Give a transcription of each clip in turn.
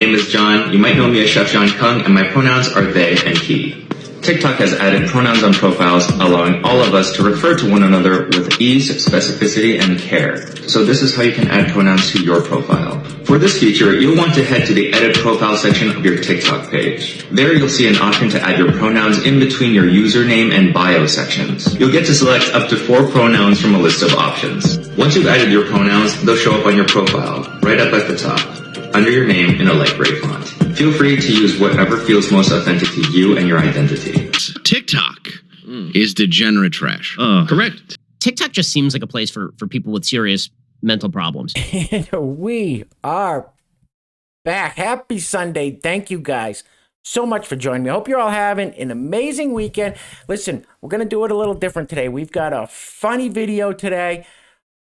name is John. You might know me as Chef John Kung, and my pronouns are they and he. TikTok has added pronouns on profiles, allowing all of us to refer to one another with ease, specificity, and care. So this is how you can add pronouns to your profile. For this feature, you'll want to head to the Edit Profile section of your TikTok page. There you'll see an option to add your pronouns in between your username and bio sections. You'll get to select up to 4 pronouns from a list of options. Once you've added your pronouns, they'll show up on your profile, right up at the top, under your name in a light gray font. Feel free to use whatever feels most authentic to you and your identity. TikTok is degenerate trash. Correct. TikTok just seems like a place for people with serious mental problems. And we are back. Happy Sunday. Thank you guys so much for joining me. I hope you're all having an amazing weekend. Listen, we're going to do it a little different today. We've got a funny video today.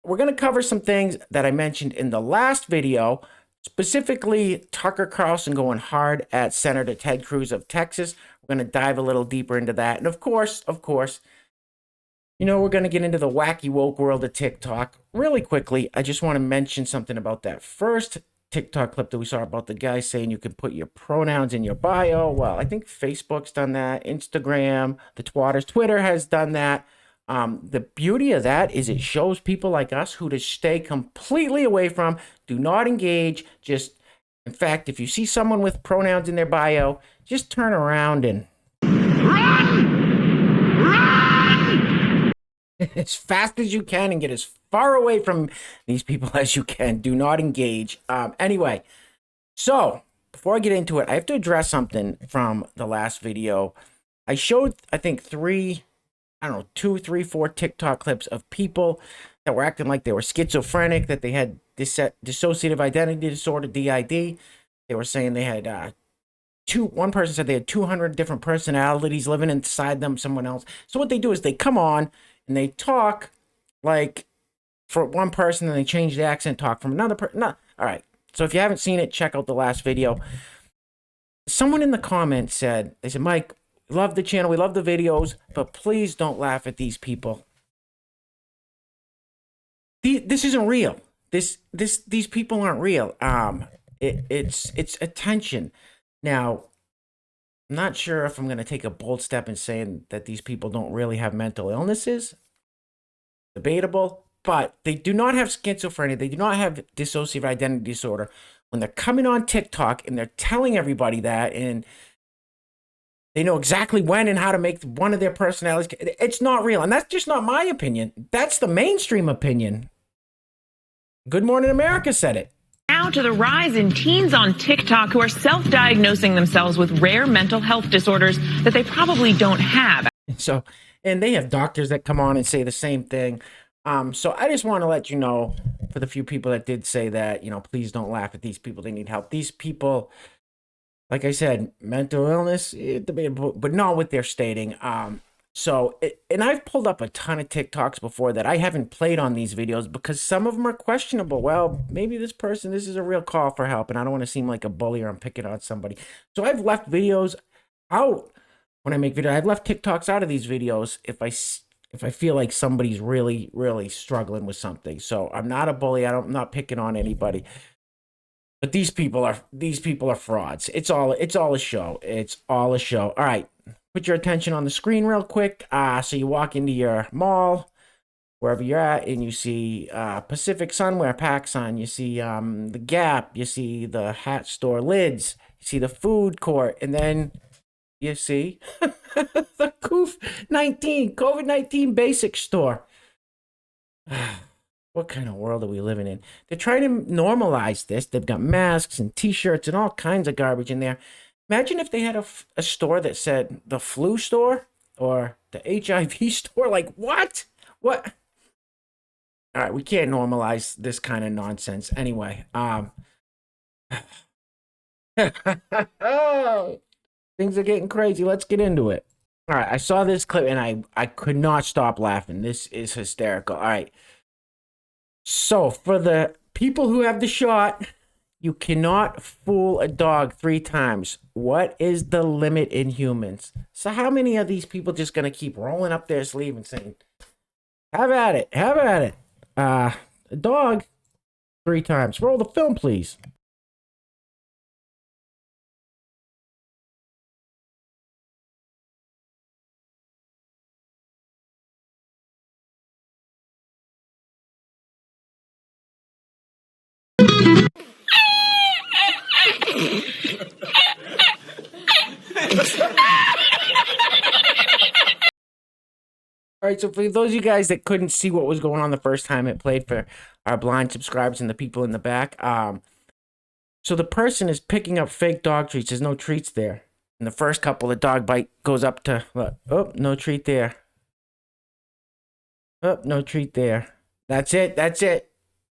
We're going to cover some things that I mentioned in the last video, specifically Tucker Carlson going hard at Senator Ted Cruz of Texas. We're going to dive a little deeper into that. And of course, you know, we're going to get into the wacky woke world of TikTok. Really quickly, I just want to mention something about that first TikTok clip that we saw about the guy saying you can put your pronouns in your bio. Well, I think Facebook's done that. Instagram, the Twitter has done that. The beauty of that is it shows people like us who to stay completely away from, do not engage. Just, in fact, if you see someone with pronouns in their bio, just turn around and run as fast as you can and get as far away from these people as you can. Do not engage. Anyway, so before I get into it, I have to address something from the last video. I showed, I think, 2, 3, 4 TikTok clips of people that were acting like they were schizophrenic, that they had dissociative identity disorder, DID. They were saying they had one person said they had 200 different personalities living inside them, someone else. So what they do is they come on and they talk like for one person, and they change the accent, talk from another person. No. All right. So if you haven't seen it, check out the last video. Someone in the comments said, they said, Mike, love the channel, we love the videos, but please don't laugh at these people. This isn't real. These people aren't real. It's attention. Now, I'm not sure if I'm going to take a bold step in saying that these people don't really have mental illnesses. Debatable, but they do not have schizophrenia. They do not have dissociative identity disorder. When they're coming on TikTok and they're telling everybody that, and they know exactly when and how to make one of their personalities, it's not real. And that's just not my opinion. That's the mainstream opinion. Good Morning America said it. Now to the rise in teens on TikTok who are self-diagnosing themselves with rare mental health disorders that they probably don't have. So, and they have doctors that come on and say the same thing. So I just want to let you know, for the few people that did say that, you know, please don't laugh at these people. They need help. These people, like I said, mental illness, debatable, but not what they're stating. And I've pulled up a ton of TikToks before that I haven't played on these videos because some of them are questionable. Well, maybe this is a real call for help, and I don't want to seem like a bully or I'm picking on somebody. So I've left videos out when I make videos. I've left TikToks out of these videos if I feel like somebody's really, really struggling with something. So I'm not a bully. I'm not picking on anybody. But these people are frauds. It's all a show. It's all a show. All right. Put your attention on the screen real quick. So you walk into your mall, wherever you're at, and you see Pacific Sunwear, PacSun. You see the Gap. You see the hat store, Lids. You see the food court. And then you see the COVID-19 basic store. What kind of world are we living in? They're trying to normalize this. They've got masks and T-shirts and all kinds of garbage in there. Imagine if they had a store that said the flu store or the HIV store. Like, what? What? All right, we can't normalize this kind of nonsense. Anyway, things are getting crazy. Let's get into it. All right, I saw this clip and I could not stop laughing. This is hysterical. All right. So for the people who have the shot, you cannot fool a dog 3 times. What is the limit in humans? So how many of these people just going to keep rolling up their sleeve and saying, have at it, have at it. A dog 3 times. Roll the film, please. right, so for those of you guys that couldn't see what was going on the first time it played for our blind subscribers and the people in the back, so the person is picking up fake dog treats. There's no treats there. In the first couple, the dog bite goes up to, look, oh, no treat there. Oh, no treat there. That's it. That's it.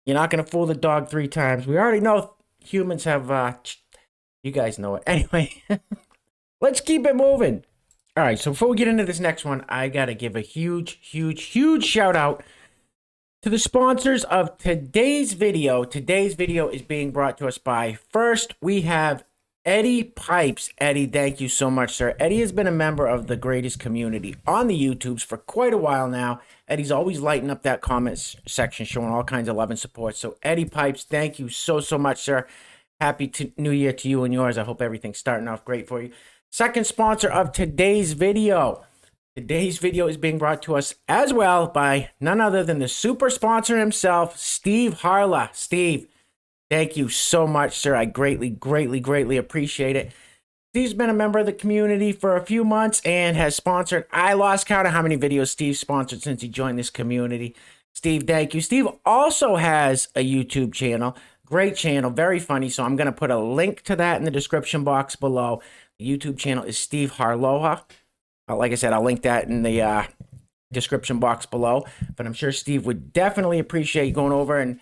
You're not going to fool the dog 3 times. We already know humans have, you guys know it. Anyway, let's keep it moving. All right, so before we get into this next one, I got to give a huge shout out to the sponsors of today's video. Today's video is being brought to us by, first, we have Eddie Pipes. Eddie, thank you so much, sir. Eddie has been a member of the greatest community on the YouTubes for quite a while now. Eddie's always lighting up that comment section, showing all kinds of love and support. So, Eddie Pipes, thank you so much, sir. Happy New Year to you and yours. I hope everything's starting off great for you. Second sponsor of today's video. Today's video is being brought to us as well by none other than the super sponsor himself, Steve Harla. Steve, thank you so much, sir. I greatly appreciate it. Steve's been a member of the community for a few months and has sponsored, I lost count of how many videos Steve sponsored since he joined this community. Steve, thank you. Steve also has a YouTube channel. Great channel, very funny. So I'm going to put a link to that in the description box below. The YouTube channel is Steve Harloha. Like I said, I'll link that in the description box below. But I'm sure Steve would definitely appreciate going over and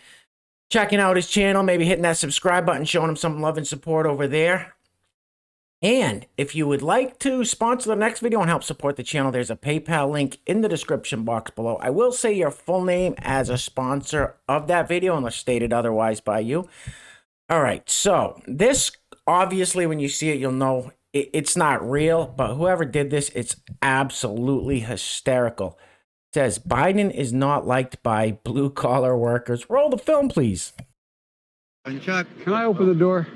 checking out his channel, maybe hitting that subscribe button, showing him some love and support over there. And if you would like to sponsor the next video and help support the channel, there's a PayPal link in the description box below. I will say your full name as a sponsor of that video unless stated otherwise by you. All right, so this, obviously, when you see it, you'll know it's not real, but whoever did this, it's absolutely hysterical. It says, Biden is not liked by blue-collar workers. Roll the film, please. Chuck, Can I open the door?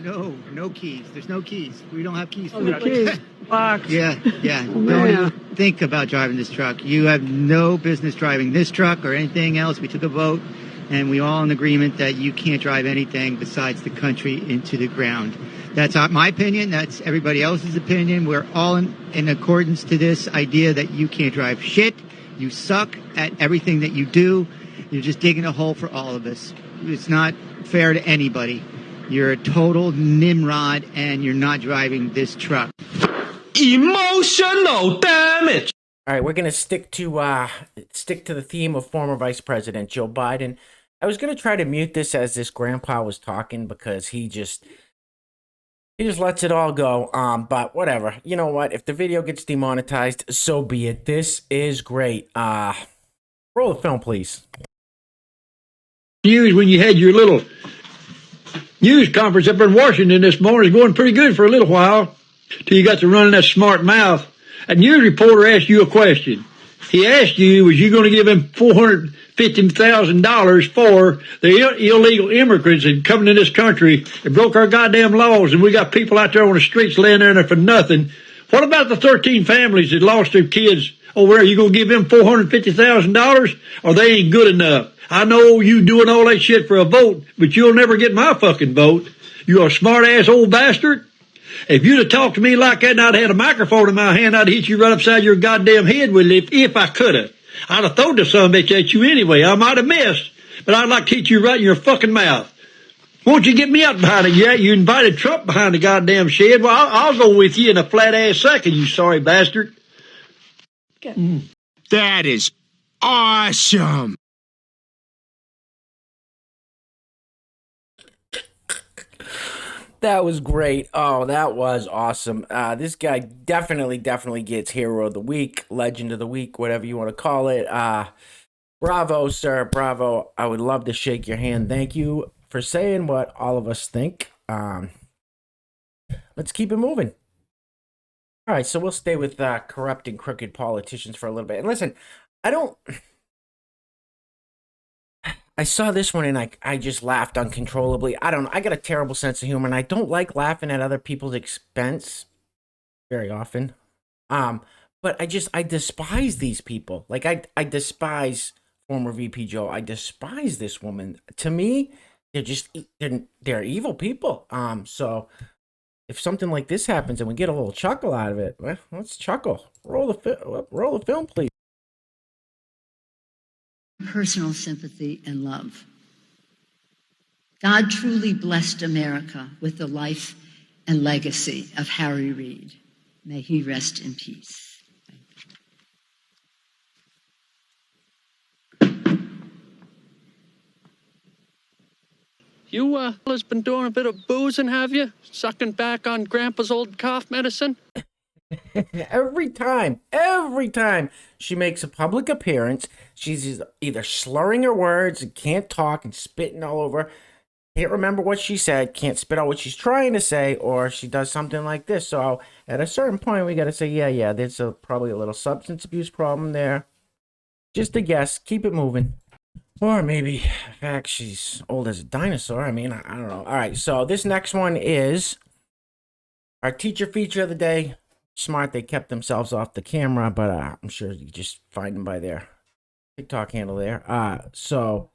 no keys. There's no keys. We don't have keys. Oh, the keys locked. Yeah. man. Don't even think about driving this truck. You have no business driving this truck or anything else. We took a vote, and we all in agreement that you can't drive anything besides the country into the ground. That's not my opinion. That's everybody else's opinion. We're all in accordance to this idea that you can't drive shit. You suck at everything that you do. You're just digging a hole for all of us. It's not fair to anybody. You're a total Nimrod, and you're not driving this truck. Emotional damage. All right, we're gonna stick to the theme of former Vice President Joe Biden. I was gonna try to mute this as this grandpa was talking because he just lets it all go. But whatever. You know what? If the video gets demonetized, so be it. This is great. Roll the film, please. News when you had your little news conference up in Washington this morning is going pretty good for a little while till you got to running that smart mouth. A news reporter asked you a question. He asked you, was you going to give him $450,000 for the illegal immigrants that coming in this country and broke our goddamn laws, and we got people out there on the streets laying there for nothing? What about the 13 families that lost their kids over there? You going to give them $450,000, or they ain't good enough? I know you doing all that shit for a vote, but you'll never get my fucking vote. You a smart-ass old bastard. If you'd have talked to me like that and I'd had a microphone in my hand, I'd hit you right upside your goddamn head with it if I could have. I'd have thrown the sumbitch at you anyway. I might have missed, but I'd like to hit you right in your fucking mouth. Won't you get me up behind it yet? You invited Trump behind the goddamn shed. Well, I'll go with you in a flat-ass second, you sorry bastard. That is awesome. That was great. Oh, that was awesome. This guy definitely gets Hero of the Week, Legend of the Week, whatever you want to call it. Bravo, sir. Bravo. I would love to shake your hand. Thank you for saying what all of us think. Let's keep it moving. All right, so we'll stay with corrupt and crooked politicians for a little bit. And listen, I saw this one and I just laughed uncontrollably. I don't know. I got a terrible sense of humor and I don't like laughing at other people's expense very often. But I despise these people. Like I despise former VP Joe. I despise this woman. To me, they're evil people. So if something like this happens and we get a little chuckle out of it, well, let's chuckle. Roll the film, please. personal sympathy and love. God truly blessed America with the life and legacy of Harry Reid. May he rest in peace. You, has been doing a bit of boozing, have you? Sucking back on Grandpa's old cough medicine? every time she makes a public appearance, she's either slurring her words and can't talk and spitting all over, can't remember what she said, can't spit out what she's trying to say, or she does something like this. So at a certain point, we got to say, yeah, there's probably a little substance abuse problem there. Just a guess. Keep it moving. Or maybe, in fact, she's old as a dinosaur. I mean, I don't know. All right, so this next one is our teacher feature of the day. Smart, they kept themselves off the camera, but I'm sure you just find them by their TikTok handle there. So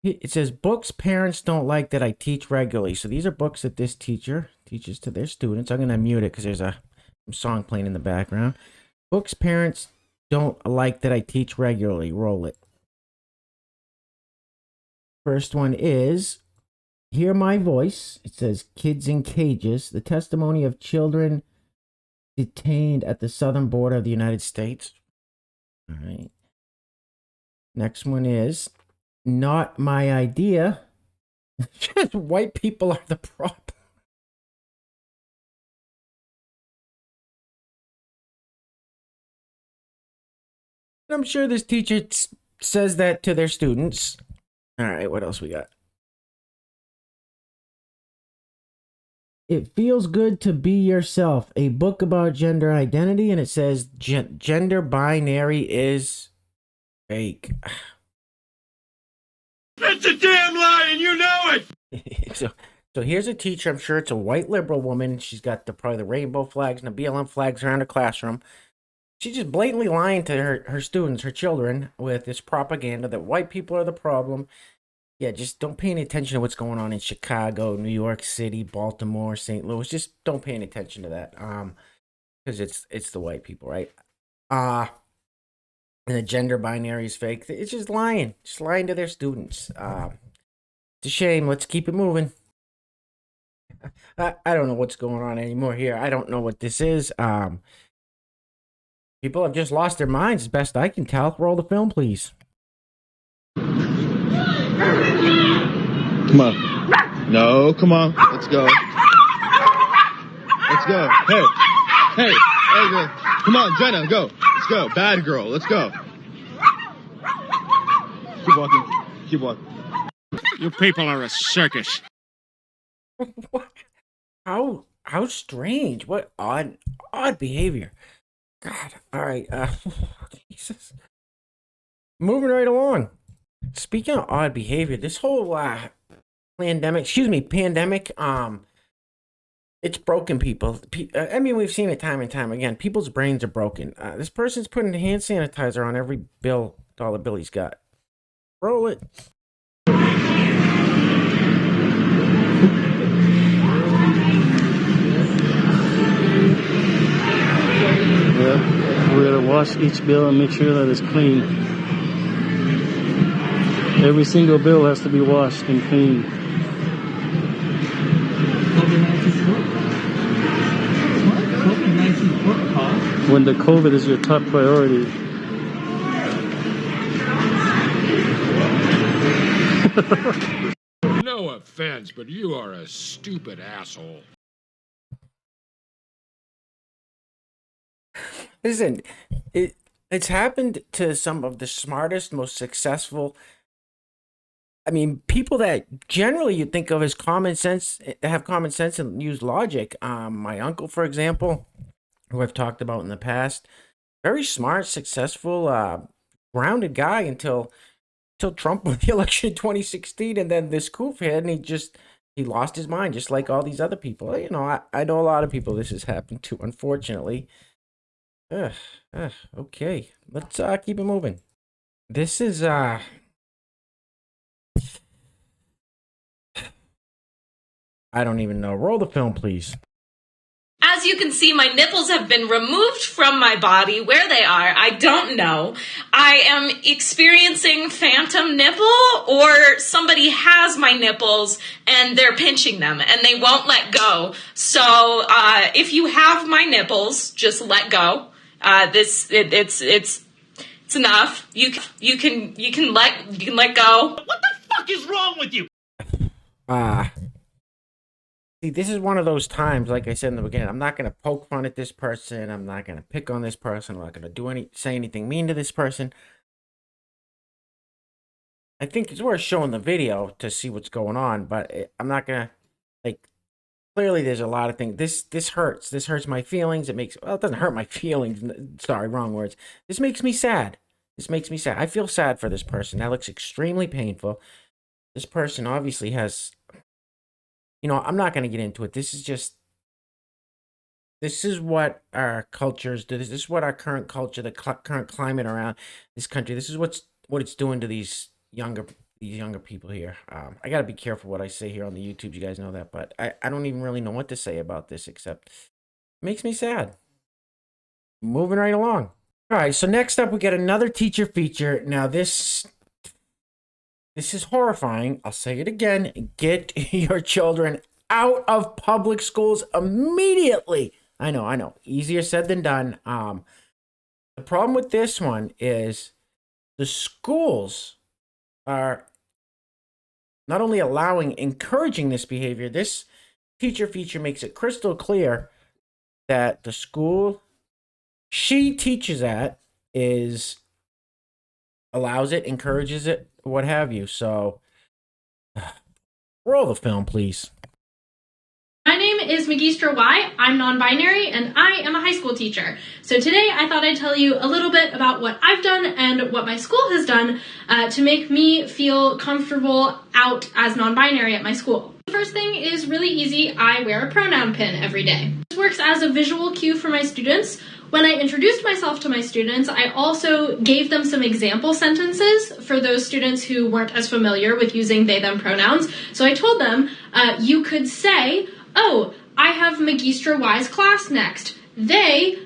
it says, books parents don't like that I teach regularly. So these are books that this teacher teaches to their students. I'm going to mute it because there's a song playing in the background. Books parents don't like that I teach regularly. Roll it. First one is Hear My Voice. It says Kids in Cages, the testimony of children detained at the southern border of the United States. All right. Next one is Not My Idea. White people are the problem. I'm sure this teacher says that to their students. All right, what else we got? It Feels Good to Be Yourself, a book about gender identity, and it says gender binary is fake. That's a damn lie, and you know it! So here's a teacher. I'm sure it's a white liberal woman. She's got probably the rainbow flags and the BLM flags around her classroom. She's just blatantly lying to her students, her children, with this propaganda that white people are the problem. Yeah, just don't pay any attention to what's going on in Chicago, New York City, Baltimore, St. Louis. Just don't pay any attention to that, because it's the white people, right? And the gender binary is fake. It's just lying to their students. It's a shame. Let's keep it moving. I don't know what's going on anymore here. I don't know what this is. People have just lost their minds, as best I can tell. Roll the film, please. Come on. No, come on. Let's go. Let's go. Hey, girl. Come on, Jenna, go. Let's go. Bad girl. Let's go. Keep walking. You people are a circus. How strange. What odd behavior. God. All right. Jesus. Moving right along. Speaking of odd behavior, this whole pandemic, it's broken people. I mean, we've seen it time and time again. People's brains are broken. This person's putting hand sanitizer on every dollar bill he's got. Roll it. Yeah, we're gonna wash each bill and make sure that it's clean. Every single bill has to be washed and cleaned. When the COVID is your top priority. No offense, but you are a stupid asshole. Listen, it's happened to some of the smartest, most successful, I mean, people that generally you think of as common sense, have common sense and use logic. My uncle, for example, who I've talked about in the past, very smart, successful, grounded guy until Trump won the election in 2016, and then this coup hit, and he lost his mind, just like all these other people. You know, I know a lot of people this has happened to, unfortunately. Okay, let's keep it moving. This is I don't even know. Roll the film, please. As as you can see, my nipples have been removed from my body. Where they are, I don't know. I am experiencing phantom nipple, or somebody has my nipples and they're pinching them and they won't let go. So if you have my nipples, just let go. It's enough. You can let go. What the fuck is wrong with you? See, this is one of those times, like I said in the beginning, I'm not going to poke fun at this person. I'm not going to pick on this person. I'm not going to say anything mean to this person. I think it's worth showing the video to see what's going on, but I'm not going to, like, clearly there's a lot of things. This hurts. This hurts my feelings. It doesn't hurt my feelings. Sorry, wrong words. This makes me sad. This makes me sad. I feel sad for this person. That looks extremely painful. This person obviously has... You know, I'm not going to get into it. This is what our cultures do. This is what our current culture, the current climate around this country. This is what it's doing to these younger people here. I got to be careful what I say here on the YouTube. You guys know that, but I don't even really know what to say about this, except it makes me sad. Moving right along. All right, so next up we get another teacher feature. Now this is horrifying. I'll say it again. Get your children out of public schools immediately. I know. Easier said than done. The problem with this one is the schools are not only encouraging this behavior, this teacher feature makes it crystal clear that the school she teaches at allows it, encourages it, what have you. So, roll the film, please. My name is Magistra Y. I'm non-binary, and I am a high school teacher. So today I thought I'd tell you a little bit about what I've done and what my school has done to make me feel comfortable out as non-binary at my school. The first thing is really easy. I wear a pronoun pin every day. This works as a visual cue for my students. When I introduced myself to my students, I also gave them some example sentences for those students who weren't as familiar with using they, them pronouns. So I told them, you could say, oh, I have Magistra Y's class next. They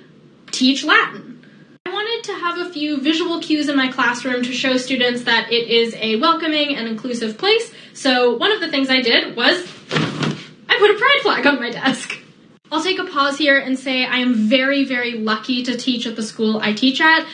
teach Latin. I wanted to have a few visual cues in my classroom to show students that it is a welcoming and inclusive place. So one of the things I did was I put a pride flag on my desk. I'll take a pause here and say I am very, very lucky to teach at the school I teach at.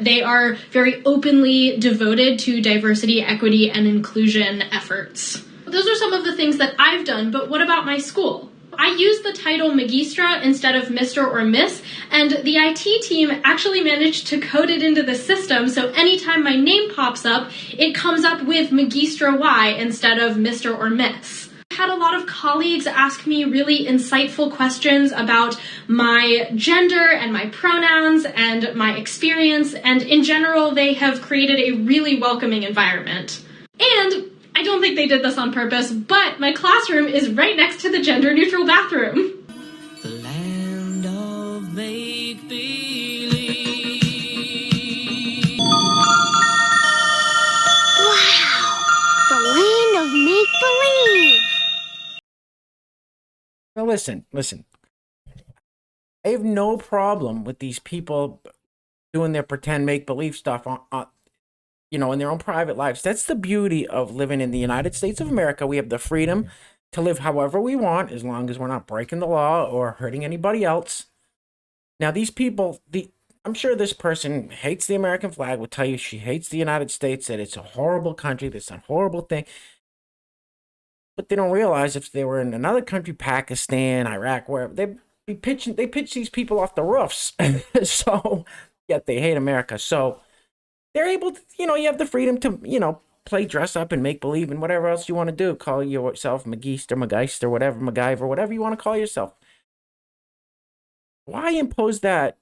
They are very openly devoted to diversity, equity, and inclusion efforts. Those are some of the things that I've done, but what about my school? I use the title Magistra instead of Mr. or Miss, and the IT team actually managed to code it into the system, so anytime my name pops up, it comes up with Magistra Y instead of Mr. or Miss. I had a lot of colleagues ask me really insightful questions about my gender and my pronouns and my experience, and in general, they have created a really welcoming environment. And I don't think they did this on purpose, but my classroom is right next to the gender-neutral bathroom. The land of make-believe. Wow! The land of make-believe! Now listen. I have no problem with these people doing their pretend make-believe stuff in their own private lives. That's the beauty of living in the United States of America. We have the freedom to live however we want, as long as we're not breaking the law or hurting anybody else. Now, these people, I'm sure this person hates the American flag, will tell you she hates the United States, that it's a horrible country, that's a horrible thing. But they don't realize if they were in another country, Pakistan, Iraq, wherever, they pitch these people off the roofs. So, yet they hate America. So, they're able to, you have the freedom to, play dress up and make believe and whatever else you want to do. Call yourself Magister, whatever, MacGyver, whatever you want to call yourself. Why impose that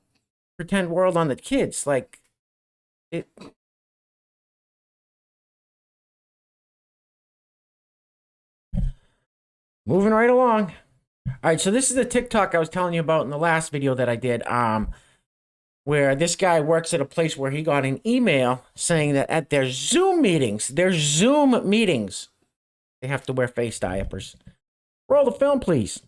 pretend world on the kids? Like, it. Moving right along. All right, so this is the TikTok I was telling you about in the last video that I did. Where this guy works at a place where he got an email saying that at their Zoom meetings, they have to wear face diapers. Roll the film, please.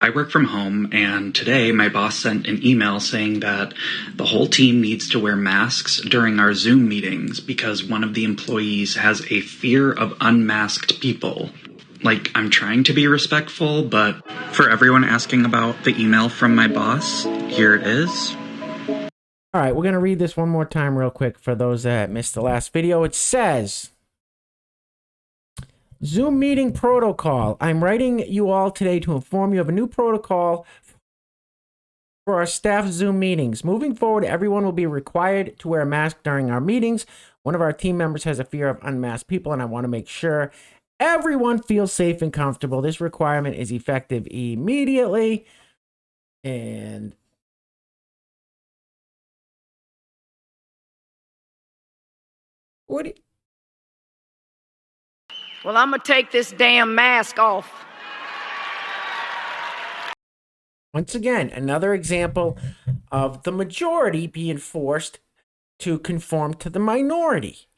I work from home, and today my boss sent an email saying that the whole team needs to wear masks during our Zoom meetings because one of the employees has a fear of unmasked people. Like, I'm trying to be respectful, but for everyone asking about the email from my boss, here it is. All right, we're going to read this one more time real quick for those that missed the last video. It says, Zoom meeting protocol. I'm writing you all today to inform you of a new protocol for our staff Zoom meetings. Moving forward, everyone will be required to wear a mask during our meetings. One of our team members has a fear of unmasked people, and I want to make sure everyone feels safe and comfortable. This requirement is effective immediately. And what? Well, I'm going to take this damn mask off. Once again, another example of the majority being forced to conform to the minority.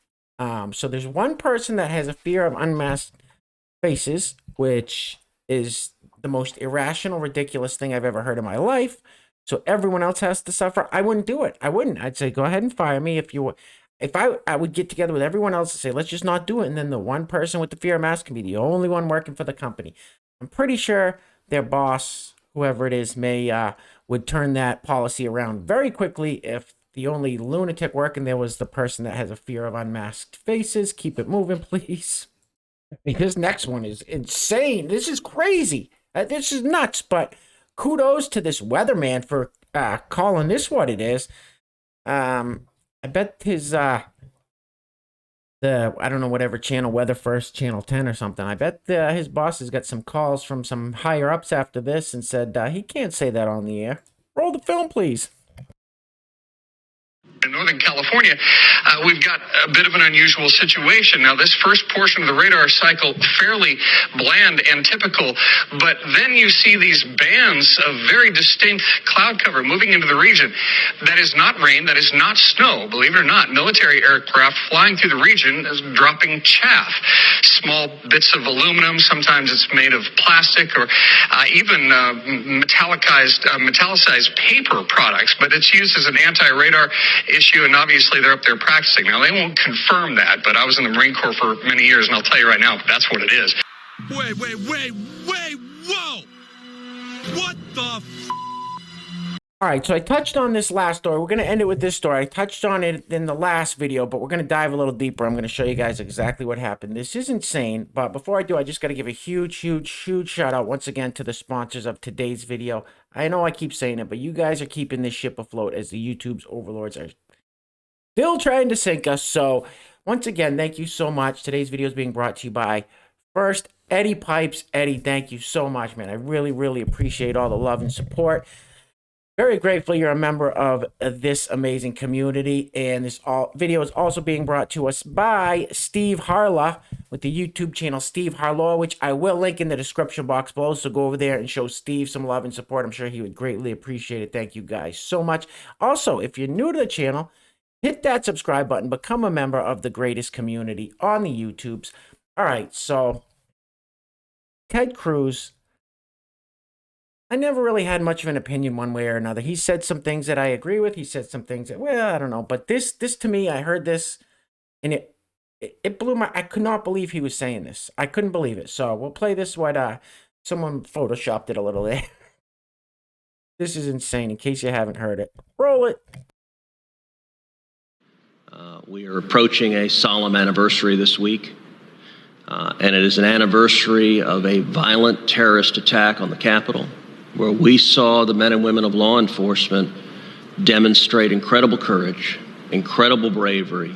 So there's one person that has a fear of unmasked faces, which is the most irrational, ridiculous thing I've ever heard in my life. So everyone else has to suffer. I wouldn't do it. I wouldn't. I'd say, go ahead and fire me if you. If I would get together with everyone else and say, let's just not do it. And then the one person with the fear of mask can be the only one working for the company. I'm pretty sure their boss, whoever it is, would turn that policy around very quickly if the only lunatic working there was the person that has a fear of unmasked faces. Keep it moving, please. I mean, this next one is insane. This is crazy. This is nuts. But kudos to this weatherman for calling this what it is. I bet his I don't know, whatever channel, Weather First, Channel 10 or something. I bet his boss has got some calls from some higher ups after this and said he can't say that on the air. Roll the film, please. In Northern California, we've got a bit of an unusual situation. Now, this first portion of the radar cycle, fairly bland and typical, but then you see these bands of very distinct cloud cover moving into the region. That is not rain, that is not snow, believe it or not. Military aircraft flying through the region is dropping chaff. Small bits of aluminum, sometimes it's made of plastic or even metallicized paper products, but it's used as an anti-radar issue, and obviously they're up there practicing. Now, they won't confirm that, but I was in the Marine Corps for many years, and I'll tell you right now, that's what it is. Wait, whoa! What the All right, so I touched on this last story. We're going to end it with this story. I touched on it in the last video, but we're going to dive a little deeper. I'm going to show you guys exactly what happened. This is insane, but before I do, I just got to give a huge shout out once again to the sponsors of today's video. I know I keep saying it, but you guys are keeping this ship afloat as the YouTube's overlords are still trying to sink us. So once again, thank you so much. Today's video is being brought to you by first Eddie Pipes. Eddie, thank you so much, man. I really appreciate all the love and support. Very grateful you're a member of this amazing community. And this video is also being brought to us by Steve Harlaw with the YouTube channel Steve Harlaw, which I will link in the description box below. So go over there and show Steve some love and support. I'm sure he would greatly appreciate it. Thank you guys so much. Also, if you're new to the channel, hit that subscribe button. Become a member of the greatest community on the YouTubes. All right, so Ted Cruz, I never really had much of an opinion one way or another. He said some things that I agree with. He said some things that, well, I don't know. But this to me, I heard this, and it blew my, I could not believe he was saying this. I couldn't believe it. So we'll play this, what someone photoshopped it a little there. This is insane, in case you haven't heard it. Roll it. We are approaching a solemn anniversary this week, and it is an anniversary of a violent terrorist attack on the Capitol, where we saw the men and women of law enforcement demonstrate incredible courage, incredible bravery,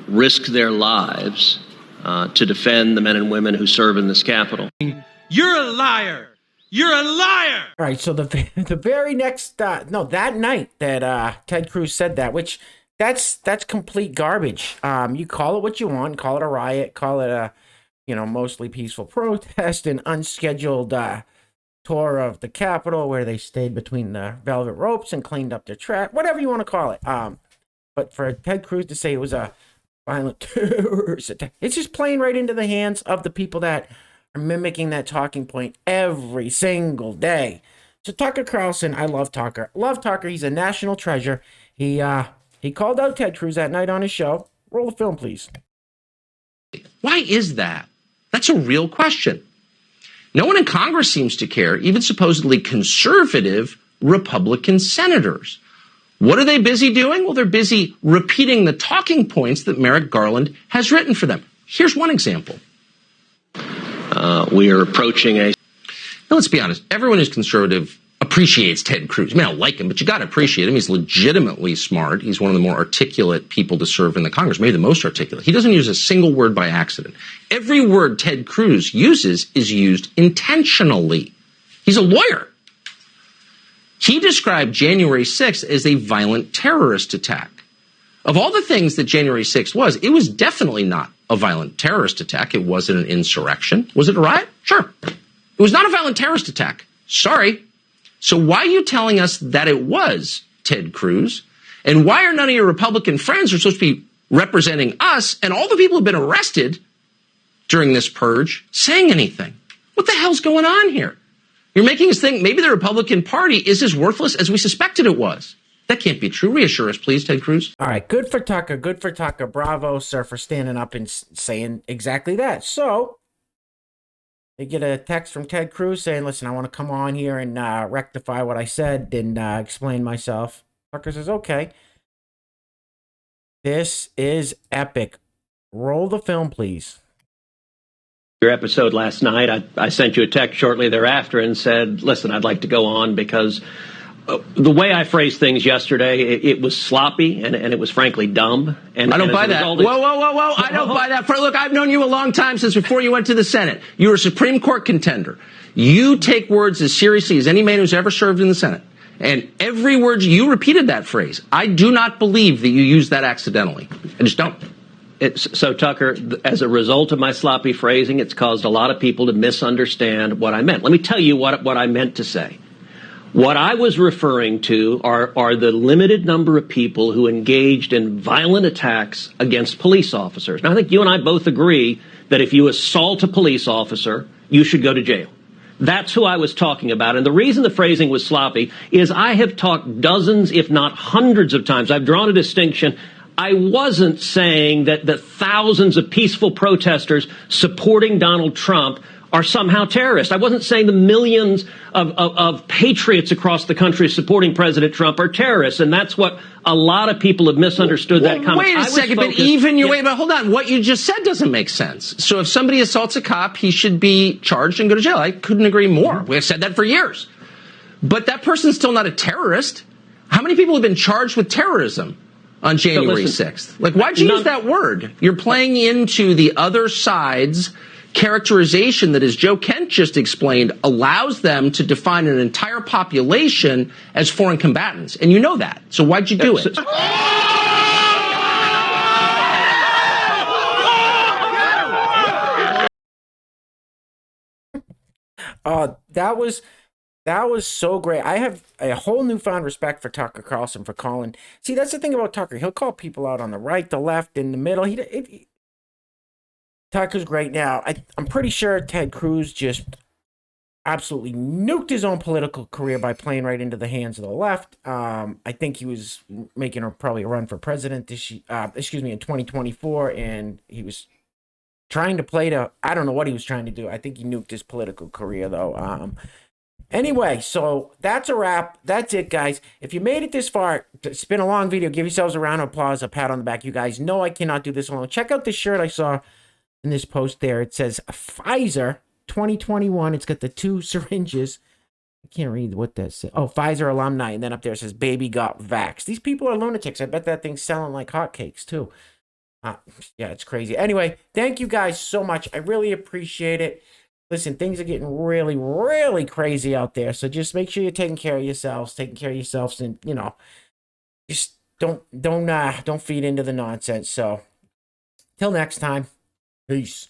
risk their lives to defend the men and women who serve in this Capitol. You're a liar! You're a liar! All right, so the very next, that night that Ted Cruz said that, which that's complete garbage. You call it what you want, call it a riot, call it a, mostly peaceful protest, an unscheduled tour of the Capitol where they stayed between the velvet ropes and cleaned up their trash, whatever you want to call it. But for Ted Cruz to say it was a violent terrorist attack, it's just playing right into the hands of the people that are mimicking that talking point every single day. So Tucker Carlson, I love Tucker. Love Tucker. He's a national treasure. He called out Ted Cruz that night on his show. Roll the film, please. Why is that? That's a real question. No one in Congress seems to care, even supposedly conservative Republican senators. What are they busy doing? Well, they're busy repeating the talking points that Merrick Garland has written for them. Here's one example. We are approaching a... Now, let's be honest. Everyone who's conservative appreciates Ted Cruz. I mean, I don't like him, but you got to appreciate him. He's legitimately smart. He's one of the more articulate people to serve in the Congress, maybe the most articulate. He doesn't use a single word by accident. Every word Ted Cruz uses is used intentionally. He's a lawyer. He described January 6th as a violent terrorist attack. Of all the things that January 6th was, it was definitely not a violent terrorist attack. It wasn't an insurrection. Was it a riot? Sure. It was not a violent terrorist attack. Sorry. So why are you telling us that it was, Ted Cruz? And why are none of your Republican friends who are supposed to be representing us and all the people who've been arrested during this purge saying anything? What the hell's going on here? You're making us think maybe the Republican Party is as worthless as we suspected it was. That can't be true. Reassure us, please, Ted Cruz. All right, good for Tucker. Good for Tucker. Bravo, sir, for standing up and saying exactly that. So they get a text from Ted Cruz saying, listen, I want to come on here and rectify what I said and explain myself. Tucker says, okay. This is epic. Roll the film, please. Your episode last night, I sent you a text shortly thereafter and said, listen, I'd like to go on because the way I phrased things yesterday, it was sloppy and it was frankly dumb. And I don't buy that. Whoa. I don't buy that. Look, I've known you a long time, since before you went to the Senate. You were a Supreme Court contender. You take words as seriously as any man who's ever served in the Senate. And every word you repeated that phrase. I do not believe that you used that accidentally. I just don't. So, Tucker, as a result of my sloppy phrasing, it's caused a lot of people to misunderstand what I meant. Let me tell you what I meant to say. What I was referring to are the limited number of people who engaged in violent attacks against police officers. Now, I think you and I both agree that if you assault a police officer, you should go to jail. That's who I was talking about. And the reason the phrasing was sloppy is I have talked dozens, if not hundreds of times. I've drawn a distinction. I wasn't saying that the thousands of peaceful protesters supporting Donald Trump are somehow terrorists. I wasn't saying the millions of patriots across the country supporting President Trump are terrorists, and that's what a lot of people have misunderstood that comment. Wait a second, but hold on. What you just said doesn't make sense. So if somebody assaults a cop, he should be charged and go to jail. I couldn't agree more. We've said that for years. But that person's still not a terrorist. How many people have been charged with terrorism on January 6th? Like, why'd you use that word? You're playing into the other side's characterization that, as Joe Kent just explained, allows them to define an entire population as foreign combatants. And you know that. So why'd you do it? That was so great. I have a whole newfound respect for Tucker Carlson for calling. See, that's the thing about Tucker. He'll call people out on the right, the left, in the middle. Tucker's great. Now, I'm pretty sure Ted Cruz just absolutely nuked his own political career by playing right into the hands of the left. I think he was making probably a run for president in 2024, and he was trying to play to, I don't know what he was trying to do. I think he nuked his political career, though. Anyway, so that's a wrap. That's it, guys. If you made it this far, it's been a long video. Give yourselves a round of applause, a pat on the back. You guys know I cannot do this alone. Check out this shirt I saw in this post there. It says Pfizer 2021. It's got the 2 syringes. I can't read what that says. Oh, Pfizer alumni. And then up there it says baby got vaxxed. These people are lunatics. I bet that thing's selling like hotcakes too. Yeah, it's crazy. Anyway, thank you guys so much. I really appreciate it. Listen, things are getting really, really crazy out there. So just make sure you're taking care of yourselves, and, you know, just don't feed into the nonsense. So till next time. Peace.